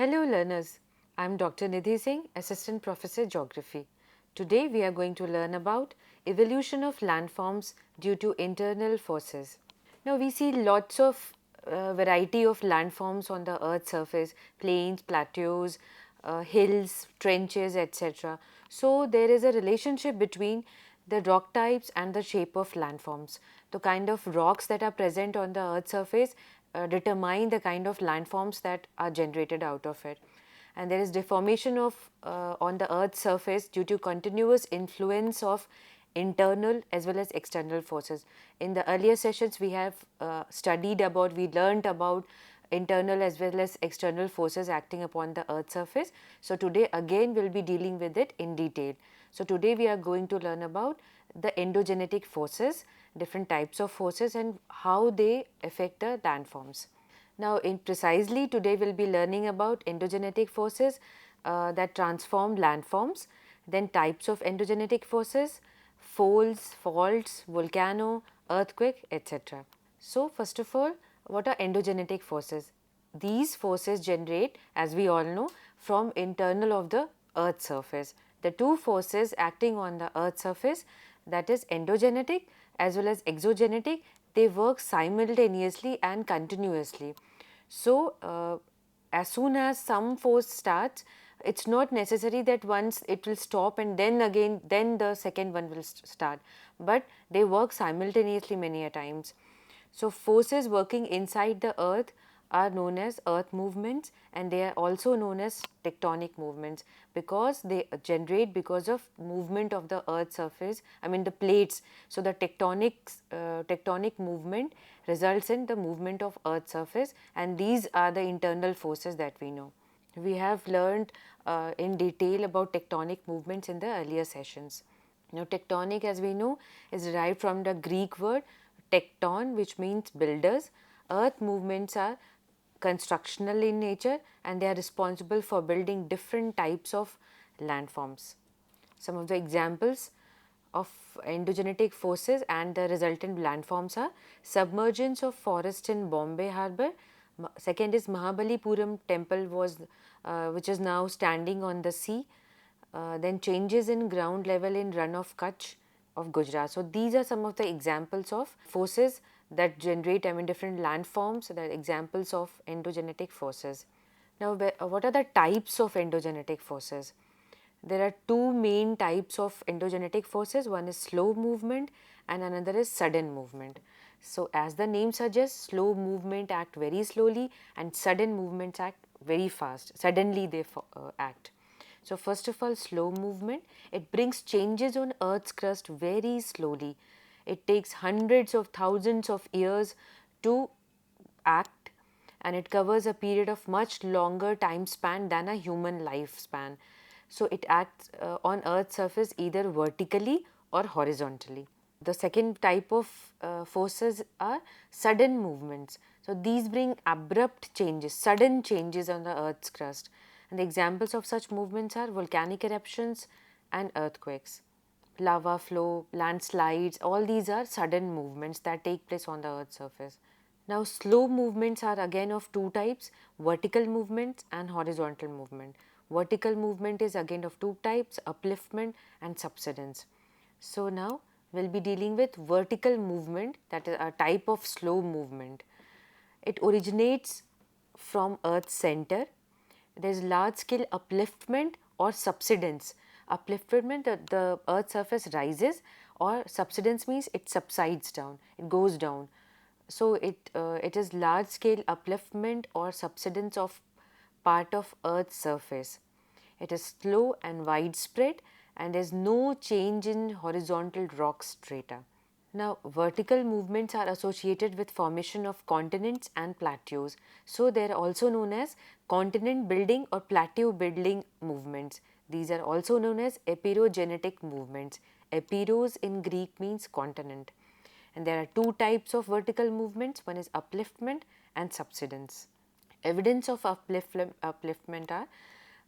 Hello learners, I am Dr. Nidhi Singh, Assistant Professor Geography. Today we are going to learn about evolution of landforms due to internal forces. Now we see lots of variety of landforms on the earth's surface, plains, plateaus, hills, trenches, etc. So there is a relationship between the rock types and the shape of landforms. The kind of rocks that are present on the earth's surface determine the kind of landforms that are generated out of it. And there is deformation of on the earth's surface due to continuous influence of internal as well as external forces. In the earlier sessions we have we learnt about internal as well as external forces acting upon the earth's surface. So today again we will be dealing with it in detail. So today we are going to learn about the endogenetic forces, different types of forces and how they affect the landforms. Now in precisely today we will be learning about endogenetic forces that transform landforms, then types of endogenetic forces, folds, faults, volcano, earthquake, etc. So first of all, what are endogenetic forces? These forces generate, as we all know, from internal of the earth's surface. The two forces acting on the earth's surface, that is endogenetic as well as exogenetic, they work simultaneously and continuously. So as soon as some force starts, it's not necessary that once it will stop and then again then the second one will start, but they work simultaneously many a times. So forces working inside the earth are known as earth movements, and they are also known as tectonic movements because they generate because of movement of the earth surface, I mean the plates. So the tectonic movement results in the movement of earth surface, and these are the internal forces that we know. We have learned in detail about tectonic movements in the earlier sessions. Now tectonic, as we know, is derived from the Greek word tecton, which means builders. Earth movements are constructional in nature and they are responsible for building different types of landforms. Some of the examples of endogenetic forces and the resultant landforms are submergence of forest in Bombay harbour. Second is Mahabalipuram temple which is now standing on the sea. Then changes in ground level in run of Kutch of Gujarat. So these are some of the examples of forces that generate, I mean, different landforms, that are examples of endogenetic forces. Now what are the types of endogenetic forces? There are two main types of endogenetic forces. One is slow movement and another is sudden movement. So as the name suggests, slow movement act very slowly and sudden movements act very fast. Suddenly they act. So first of all, slow movement, it brings changes on Earth's crust very slowly. It takes hundreds of thousands of years to act, and it covers a period of much longer time span than a human lifespan. So it acts on Earth's surface either vertically or horizontally. The second type of forces are sudden movements. So these bring abrupt changes, sudden changes on the Earth's crust. And the examples of such movements are volcanic eruptions and earthquakes. Lava flow, landslides, all these are sudden movements that take place on the Earth's surface. Now slow movements are again of two types, vertical movements and horizontal movement. Vertical movement is again of two types, upliftment and subsidence. So now we will be dealing with vertical movement, that is a type of slow movement. It originates from Earth's center. There is large scale upliftment or subsidence. Upliftment, the Earth's surface rises, or subsidence means it subsides down, it goes down. So it is large scale upliftment or subsidence of part of Earth's surface. It is slow and widespread and there is no change in horizontal rock strata. Now vertical movements are associated with formation of continents and plateaus. So they are also known as continent building or plateau building movements. These are also known as epirogenetic movements. Epiros in Greek means continent. And there are two types of vertical movements, one is upliftment and subsidence. Evidence of upliftment are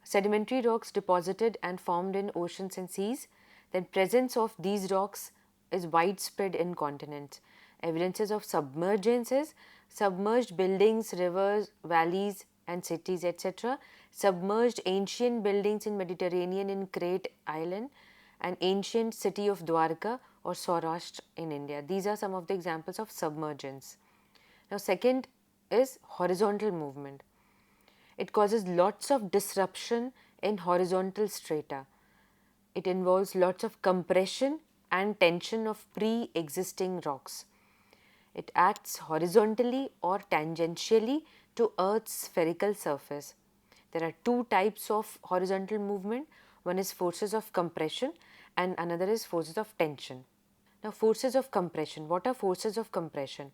sedimentary rocks deposited and formed in oceans and seas. Then presence of these rocks is widespread in continents. Evidences of submergence is submerged buildings, rivers, valleys and cities, etc. Submerged ancient buildings in Mediterranean in Crete Island and ancient city of Dwarka or Saurashtra in India. These are some of the examples of submergence. Now second is horizontal movement. It causes lots of disruption in horizontal strata. It involves lots of compression and tension of pre-existing rocks. It acts horizontally or tangentially to Earth's spherical surface. There are two types of horizontal movement. One is forces of compression and another is forces of tension. Now, forces of compression. What are forces of compression?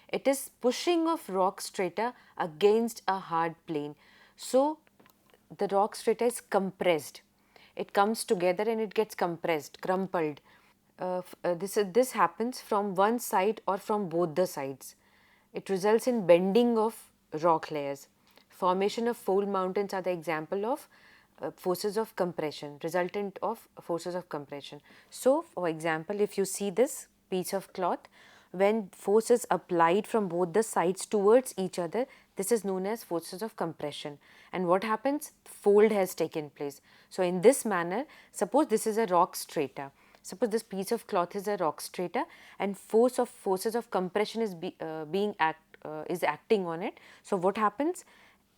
It is pushing of rock strata against a hard plane. So, the rock strata is compressed. It comes together and it gets compressed, crumpled. This happens from one side or from both the sides. It results in bending of rock layers. Formation of fold mountains are the example of forces of compression, resultant of forces of compression. So, for example, if you see this piece of cloth, when force is applied from both the sides towards each other, this is known as forces of compression. And what happens? Fold has taken place. So, in this manner, suppose this is a rock strata. Suppose this piece of cloth is a rock strata and forces of compression is acting on it. So, what happens?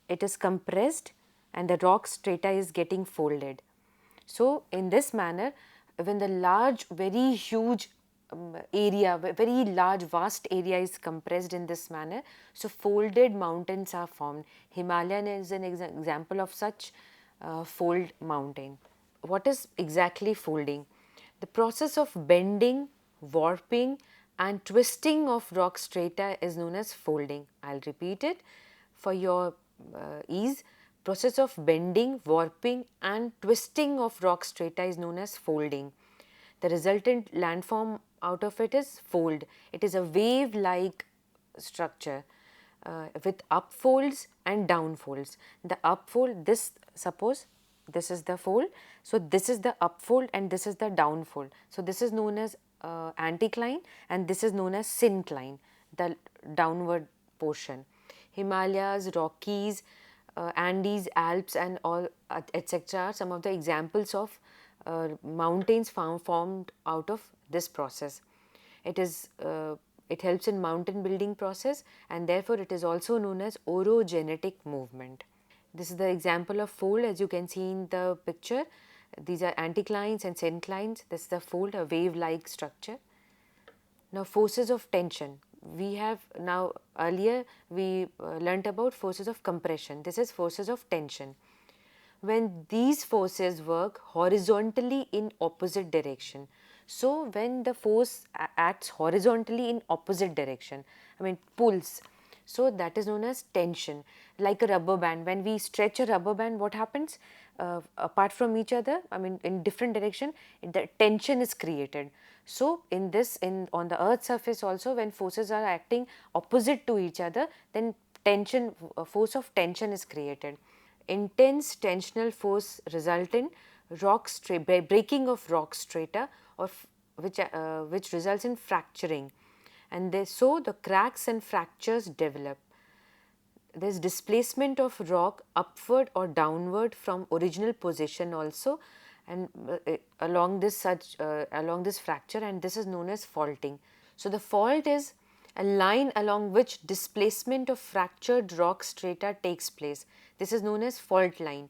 It is compressed and the rock strata is getting folded. So, in this manner, when the large, very huge area, very large, vast area is compressed in this manner, so folded mountains are formed. Himalayan is an example of such fold mountain. What is exactly folding? The process of bending, warping and twisting of rock strata is known as folding. I will repeat it for your ease. Process of bending, warping and twisting of rock strata is known as folding. The resultant landform out of it is fold. It is a wave-like structure with upfolds and downfolds. The upfold, suppose this is the fold. So, this is the upfold and this is the downfold. So, this is known as anticline and this is known as syncline, the downward portion. Himalayas, Rockies, Andes, Alps and all etc. are some of the examples of mountains formed out of this process. It helps in mountain building process and therefore it is also known as orogenetic movement. This is the example of fold as you can see in the picture. These are anticlines and synclines. This is the fold, a wave-like structure. Now, forces of tension. We have now earlier we learnt about forces of compression. This is forces of tension. When these forces work horizontally in opposite direction. So, when the force acts horizontally in opposite direction, I mean pulls. So, that is known as tension. Like a rubber band, when we stretch a rubber band, what happens? Apart from each other, I mean in different direction, the tension is created. So, on the earth's surface also, when forces are acting opposite to each other, then force of tension is created. Intense tensional force result in breaking of rock strata or which results in fracturing, and so the cracks and fractures develop. There is displacement of rock upward or downward from original position also, and along this fracture, and this is known as faulting. So, the fault is a line along which displacement of fractured rock strata takes place. This is known as fault line,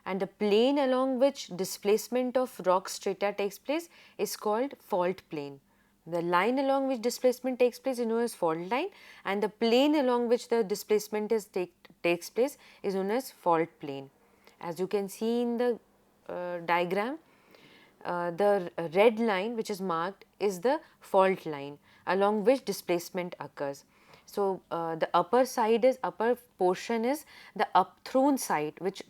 and the plane along which displacement of rock strata takes place is called fault plane. The line along which displacement takes place is known as fault line, and the plane along which the displacement takes place is known as fault plane. As you can see in the diagram, the red line which is marked is the fault line along which displacement occurs. So, the upper portion is the upthrown side which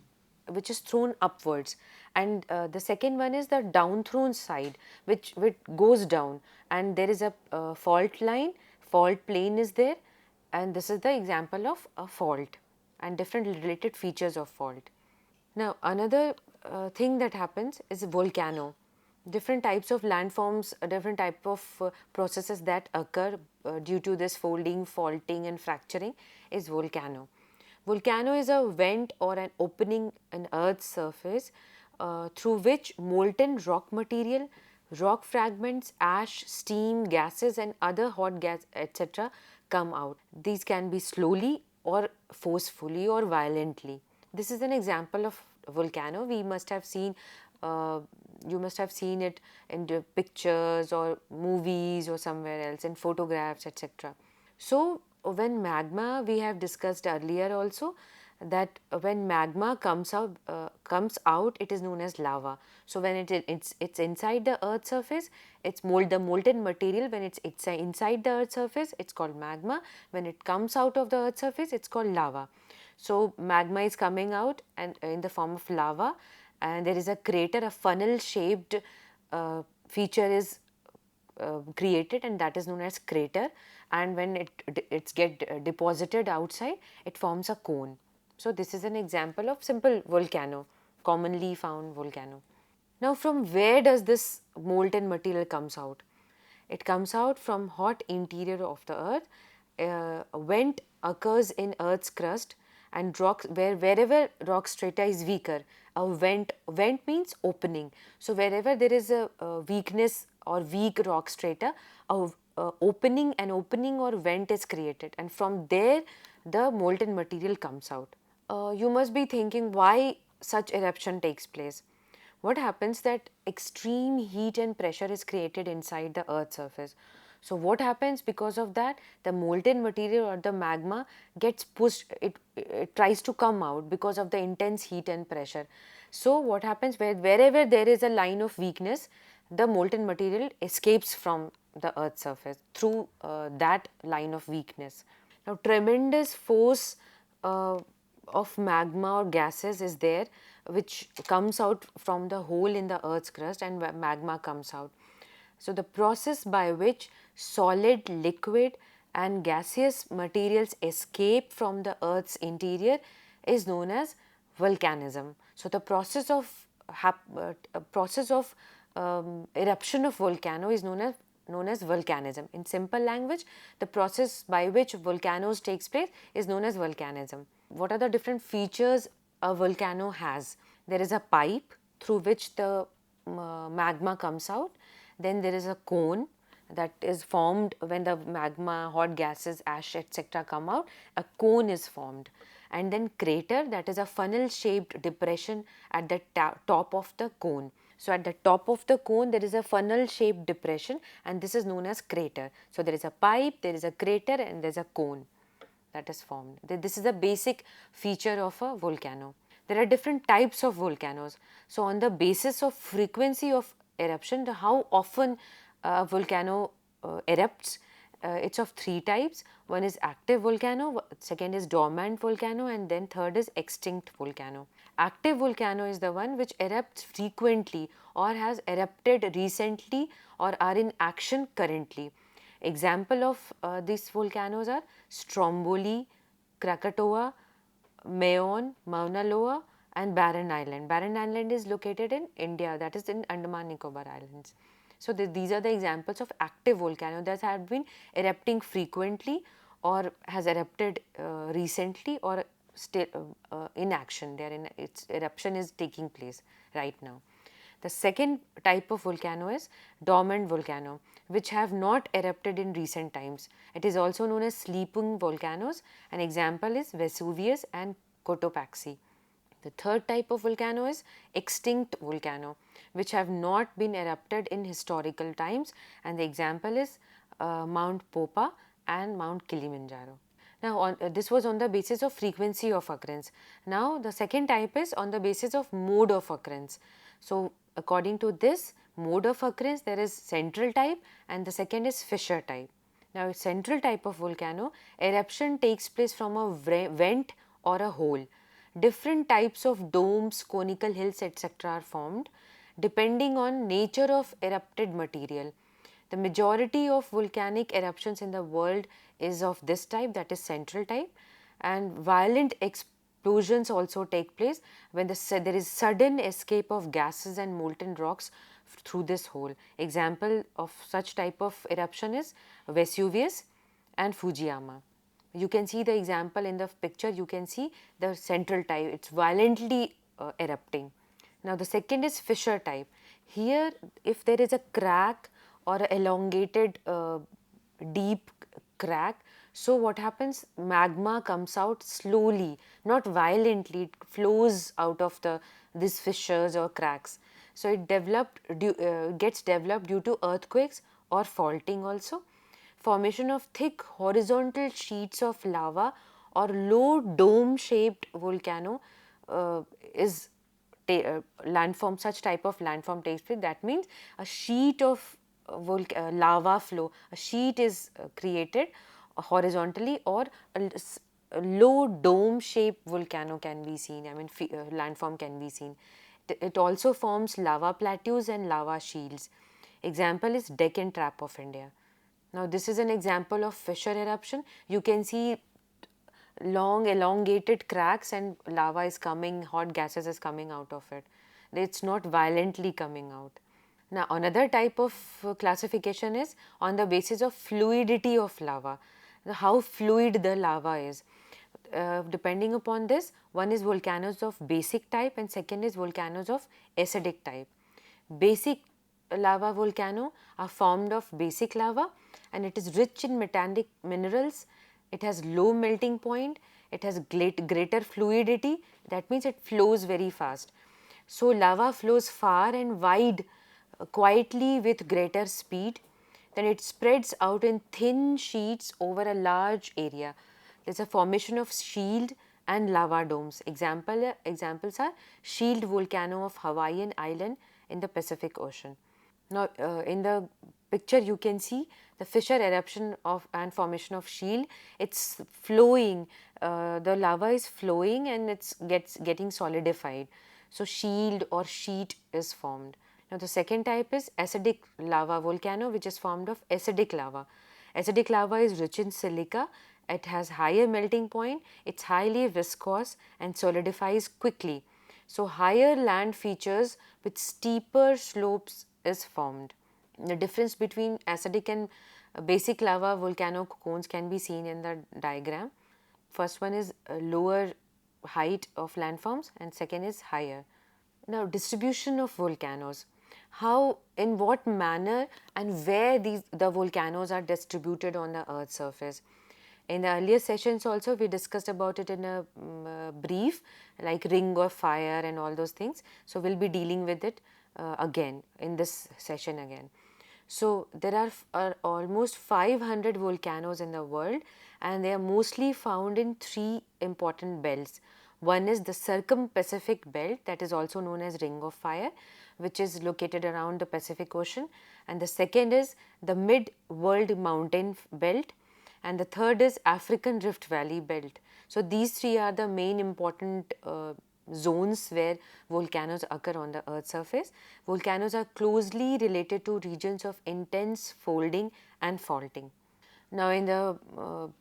is thrown upwards, and the second one is the down thrown side which goes down, and there is a fault line, fault plane is there, and this is the example of a fault and different related features of fault. Now, another thing that happens is volcano. Different types of landforms, different type of processes that occur due to this folding, faulting and fracturing is volcano. Volcano is a vent or an opening in Earth's surface through which molten rock material, rock fragments, ash, steam, gases and other hot gas etc. come out. These can be slowly or forcefully or violently. This is an example of volcano. We must have seen, you must have seen it in the pictures or movies or somewhere else in photographs etc. So when magma, we have discussed earlier also that when magma comes out, it is known as lava. So when it's inside the earth surface, it's the molten material. When it's inside the earth surface, it's called magma. When it comes out of the earth surface, it's called lava. So magma is coming out and in the form of lava, and there is a crater, a funnel shaped feature is created, and that is known as crater. And when it's get deposited outside, it forms a cone. So this is an example of simple volcano, commonly found volcano. Now from where does this molten material comes out? It comes out from hot interior of the earth. Vent occurs in earth's crust and wherever rock strata is weaker, a vent means opening. So wherever there is a weakness or weak rock strata, a opening or vent is created, and from there the molten material comes out. You must be thinking why such eruption takes place. What happens that extreme heat and pressure is created inside the earth's surface. So what happens because of that, the molten material or the magma gets pushed, it tries to come out because of the intense heat and pressure. So what happens, wherever there is a line of weakness, the molten material escapes from the earth's surface through that line of weakness. Now tremendous force of magma or gases is there, which comes out from the hole in the earth's crust, and magma comes out. So the process by which solid, liquid and gaseous materials escape from the earth's interior is known as volcanism. So the process of eruption of volcano is known as volcanism. In simple language, the process by which volcanoes takes place is known as volcanism. What are the different features a volcano has? There is a pipe through which the magma comes out. Then there is a cone that is formed when the magma, hot gases, ash etc. come out. A cone is formed. And then crater, that is a funnel shaped depression at the top of the cone. So at the top of the cone there is a funnel shaped depression, and this is known as crater. So there is a pipe, there is a crater and there is a cone that is formed. This is a basic feature of a volcano. There are different types of volcanoes. So on the basis of frequency of eruption, how often a volcano erupts, it's of three types. One is active volcano, second is dormant volcano, and then third is extinct volcano. Active volcano is the one which erupts frequently or has erupted recently or are in action currently. Example of these volcanoes are Stromboli, Krakatoa, Mayon, Mauna Loa and Barren Island. Barren Island is located in India, that is in Andaman Nicobar Islands. So these are the examples of active volcano that have been erupting frequently or has erupted recently or still in action. Its eruption is taking place right now. The second type of volcano is dormant volcano, which have not erupted in recent times. It is also known as sleeping volcanoes. An example is Vesuvius and Cotopaxi. The third type of volcano is extinct volcano, which have not been erupted in historical times, and the example is Mount Popa and Mount Kilimanjaro. Now, this was on the basis of frequency of occurrence. Now, the second type is on the basis of mode of occurrence. So, according to this mode of occurrence, there is central type and the second is fissure type. Now, central type of volcano, eruption takes place from a vent or a hole. Different types of domes, conical hills etc. are formed depending on nature of erupted material. The majority of volcanic eruptions in the world is of this type, that is central type, and violent explosions also take place when there is sudden escape of gases and molten rocks through this hole. Example of such type of eruption is Vesuvius and Fujiyama. You can see the example in the picture, you can see the central type, it's violently erupting. Now the second is fissure type. Here if there is a crack or a elongated deep crack, so what happens, magma comes out slowly, not violently, it flows out of these fissures or cracks. So it gets developed due to earthquakes or faulting also. Formation of thick horizontal sheets of lava or low dome shaped volcano is landform, such type of landform takes place. That means a sheet of lava flow, a sheet is created horizontally, or a low dome shaped volcano can be seen, I mean landform can be seen. It also forms lava plateaus and lava shields. Example is Deccan Trap of India. Now this is an example of fissure eruption. You can see long elongated cracks and lava is coming, hot gases is coming out of it. It's not violently coming out. Now another type of classification is on the basis of fluidity of lava, how fluid the lava is. Depending upon this, one is volcanoes of basic type and second is volcanoes of acidic type. Basic lava volcano are formed of basic lava and it is rich in metallic minerals, it has low melting point, it has greater fluidity, that means it flows very fast. So lava flows far and wide quietly with greater speed, then it spreads out in thin sheets over a large area. There is a formation of shield and lava domes. Examples are shield volcano of Hawaiian island in the Pacific Ocean. Now in the picture you can see the fissure eruption of and formation of shield. It's flowing, the lava is flowing and it's getting solidified. So shield or sheet is formed. Now the second type is acidic lava volcano, which is formed of acidic lava. Acidic lava is rich in silica, it has higher melting point, it's highly viscous and solidifies quickly. So higher land features with steeper slopes is formed. The difference between acidic and basic lava volcano cones can be seen in the diagram. First one is lower height of landforms and second is higher. Now distribution of volcanoes. How, in what manner and where the volcanoes are distributed on the earth's surface. In the earlier sessions also we discussed about it in a brief, like ring of fire and all those things. So we will be dealing with it again in this session again. So there are almost 500 volcanoes in the world and they are mostly found in three important belts. One is the circum-Pacific belt, that is also known as ring of fire, which is located around the Pacific Ocean, and the second is the mid-world mountain belt, and the third is African Rift Valley belt. So these three are the main important zones where volcanoes occur on the earth's surface. Volcanoes are closely related to regions of intense folding and faulting. Now in the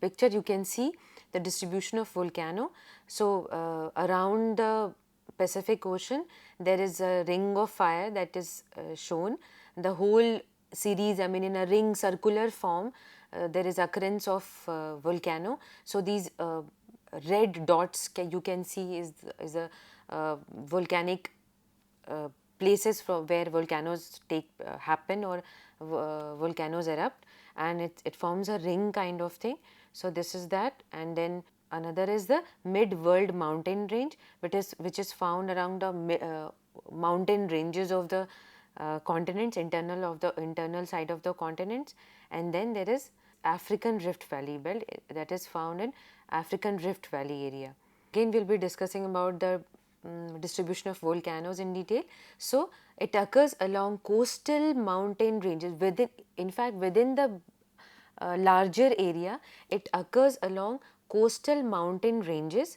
picture you can see the distribution of volcano. So around the Pacific Ocean there is a ring of fire that is shown. The whole series, I mean in a ring circular form, there is occurrence of volcano. So these red dots you can see is a volcanic places from where volcanoes happen or volcanoes erupt, and it forms a ring kind of thing. So this is that, and then another is the mid-world mountain range, which is found around the mountain ranges of the continents, internal side of the continents, and then there is African Rift Valley belt that is found in African Rift Valley area. Again we will be discussing about the distribution of volcanoes in detail. So it occurs along coastal mountain ranges within the larger area. It occurs along coastal mountain ranges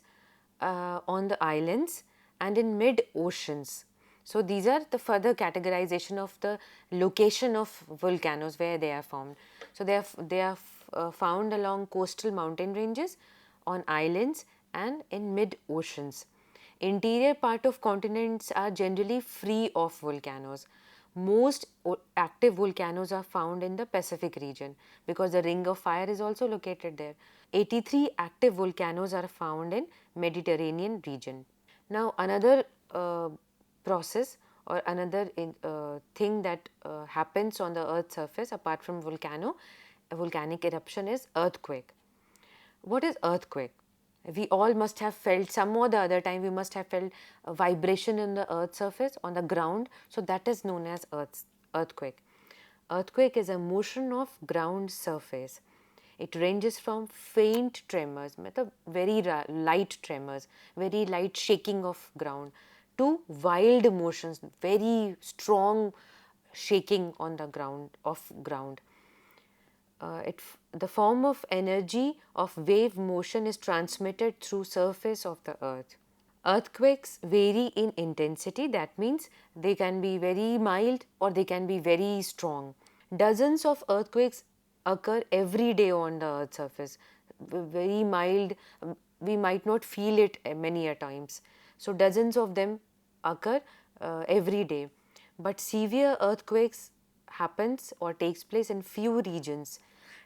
on the islands and in mid oceans. So these are the further categorization of the location of volcanoes where they are formed. So they are found along coastal mountain ranges, on islands and in mid oceans. Interior part of continents are generally free of volcanoes. Most active volcanoes are found in the Pacific region because the Ring of Fire is also located there. 83 active volcanoes are found in Mediterranean region. Now another process or another thing that happens on the earth's surface apart from volcanic eruption is earthquake. What is earthquake? We all must have felt some or the other time, we must have felt a vibration in the earth's surface on the ground. So that is known as earthquake. Earthquake is a motion of ground surface. It ranges from faint tremors, very light tremors, very light shaking of ground, to wild motions, very strong shaking on the ground of ground. The form of energy of wave motion is transmitted through surface of the earth. Earthquakes vary in intensity, that means they can be very mild or they can be very strong. Dozens of earthquakes occur every day on the earth's surface. Very mild, we might not feel it many a times. So dozens of them occur every day. But severe earthquakes happens or takes place in few regions.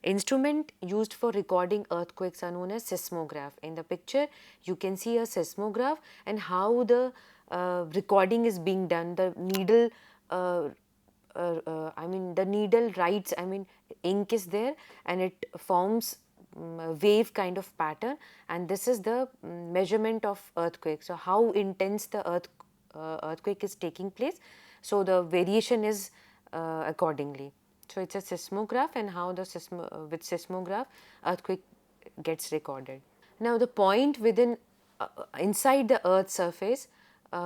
Instrument used for recording earthquakes are known as seismograph. In the picture, you can see a seismograph and how the recording is being done. The needle, the needle writes, ink is there and it forms a wave kind of pattern, and this is the measurement of earthquake. So, how intense the earthquake is taking place. So, the variation is accordingly. So, it is a seismograph and how the with seismograph earthquake gets recorded. Now, the point within inside the earth's surface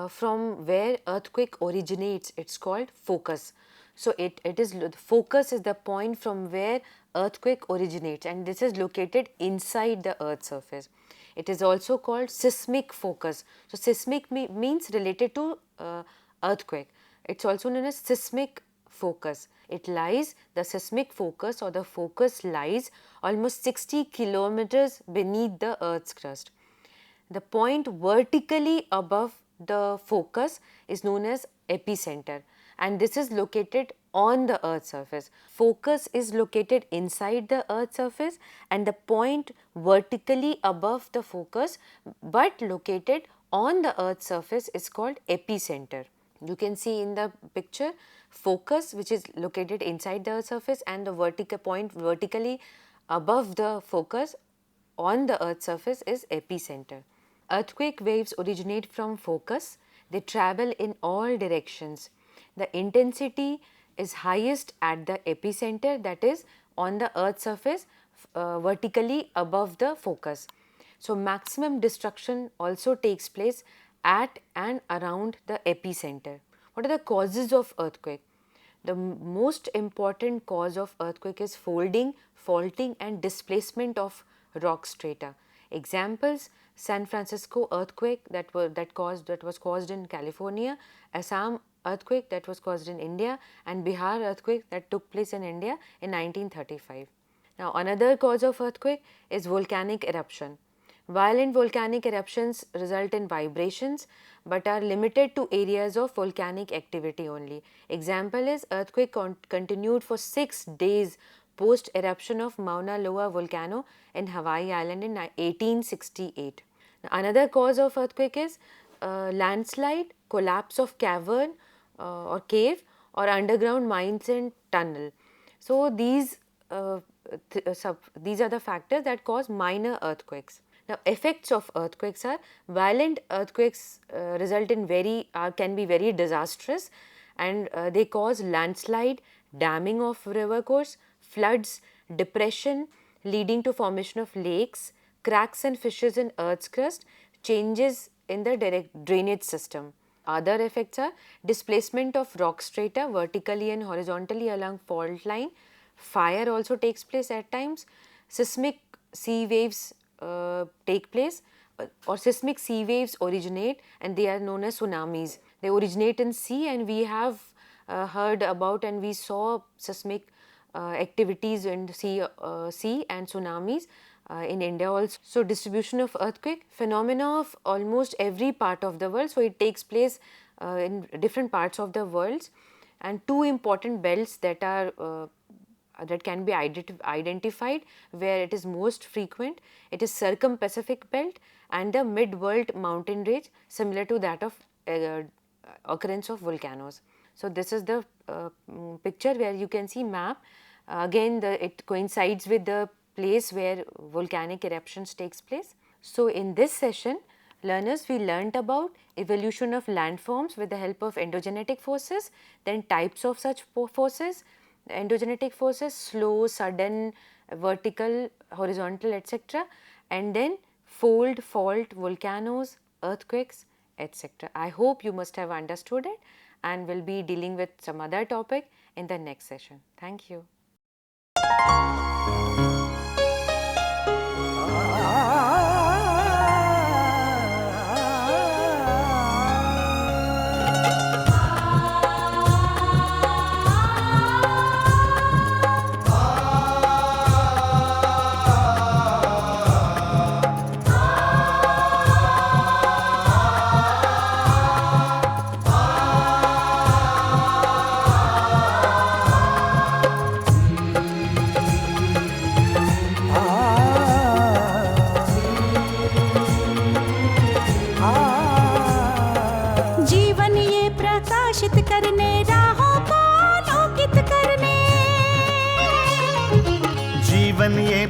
from where earthquake originates, it's called focus. So, it is the focus is the point from where earthquake originates, and this is located inside the earth's surface. It is also called seismic focus. So, seismic means related to earthquake. It's also known as seismic focus. The seismic focus or the focus lies almost 60 kilometers beneath the earth's crust. The point vertically above the focus is known as epicenter, and this is located on the earth's surface. Focus is located inside the earth's surface and the point vertically above the focus but located on the earth's surface is called epicenter. You can see in the picture focus which is located inside the surface and the vertical point vertically above the focus on the earth's surface is epicenter. Earthquake waves originate from focus. They travel in all directions. The intensity is highest at the epicenter, that is on the earth's surface vertically above the focus. So, maximum destruction also takes place at and around the epicenter. What are the causes of earthquake? The most important cause of earthquake is folding, faulting and displacement of rock strata. Examples: San Francisco earthquake that was caused in California, Assam earthquake that was caused in India, and Bihar earthquake that took place in India in 1935. Now, another cause of earthquake is volcanic eruption. Violent volcanic eruptions result in vibrations but are limited to areas of volcanic activity only. Example is earthquake continued for 6 days post eruption of Mauna Loa volcano in Hawaii Island in 1868. Now, another cause of earthquake is landslide, collapse of cavern or cave, or underground mines and tunnel. So, these are the factors that cause minor earthquakes. Now, effects of earthquakes are violent earthquakes can be very disastrous, and they cause landslide, damming of river course, floods, depression leading to formation of lakes, cracks and fissures in earth's crust, changes in the direct drainage system. Other effects are displacement of rock strata vertically and horizontally along fault line. Fire also takes place at times. Seismic sea waves take place, or seismic sea waves originate, and they are known as tsunamis. They originate in sea, and we have heard about and we saw seismic activities in sea and tsunamis in India also. So, distribution of earthquake, phenomena of almost every part of the world. So, it takes place in different parts of the world. and two important belts that are that can be identified where it is most frequent. It is circum-Pacific belt and the mid-world mountain range, similar to that of occurrence of volcanoes. So this is the picture where you can see map. Again, it coincides with the place where volcanic eruptions takes place. So in this session, learners, we learnt about evolution of landforms with the help of endogenetic forces, then types of such forces, endogenetic forces, slow, sudden, vertical, horizontal, etc., and then fold, fault, volcanoes, earthquakes, etc. I hope you must have understood it, and will be dealing with some other topic in the next session. Thank you.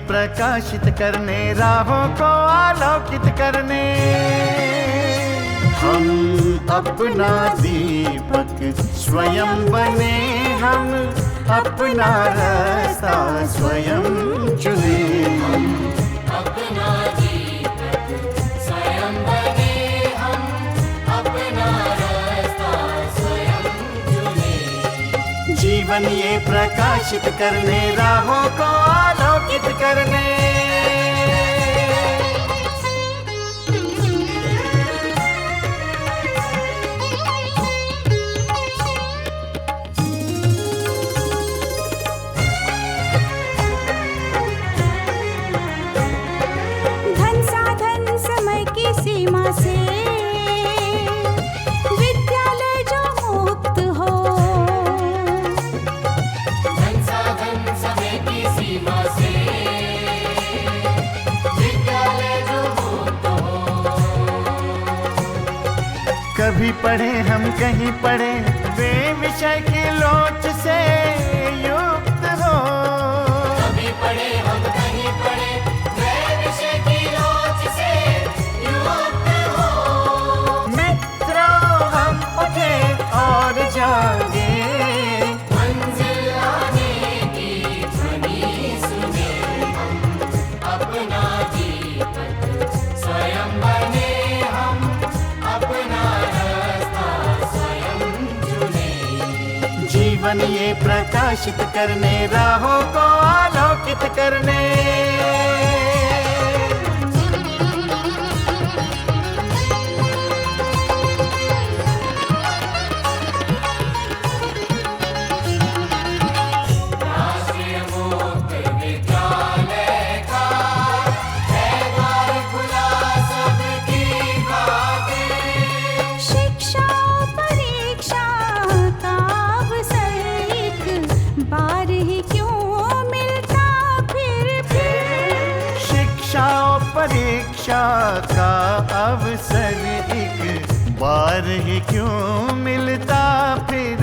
प्रकाशित करने राहों को आलोकित करने हम अपना दीपक स्वयं बने, हम अपना रास्ता स्वयं चुने। हम अपना दीपक स्वयं बने, हम अपना रास्ता स्वयं चुने। जीवन ये प्रकाशित करने राहों को आलोकित करने। धन साधन समय की सीमा से विद्यालय जो मुक्त हो, धन साधन समय की सीमा से विद्यालय जो मुक्त हो। कभी पढ़े हम कहीं पढ़े वे विषय की लोच से युक्त हो। कभी पढ़े हम कहीं पढ़े वे विषय की लोच से युक्त हो। मित्रों हम उठे और जागे, मंजिल आने की ध्वनि सुने। हम अपना दीपक स्वयं बने, हम अपना रास्ता स्वयं चुने। जीवन ये प्रकाशित करने राहों को आलोकित करने। राष्ट्रीय मुक्त विद्यालय का है द्वार खुला सबकी खातिर। शिक्षा परीक्षा का अवसर एक बार ही क्यों मिलता फिर। शिक्षा और परीक्षा का अवसर एक बार ही क्यों मिलता फिर।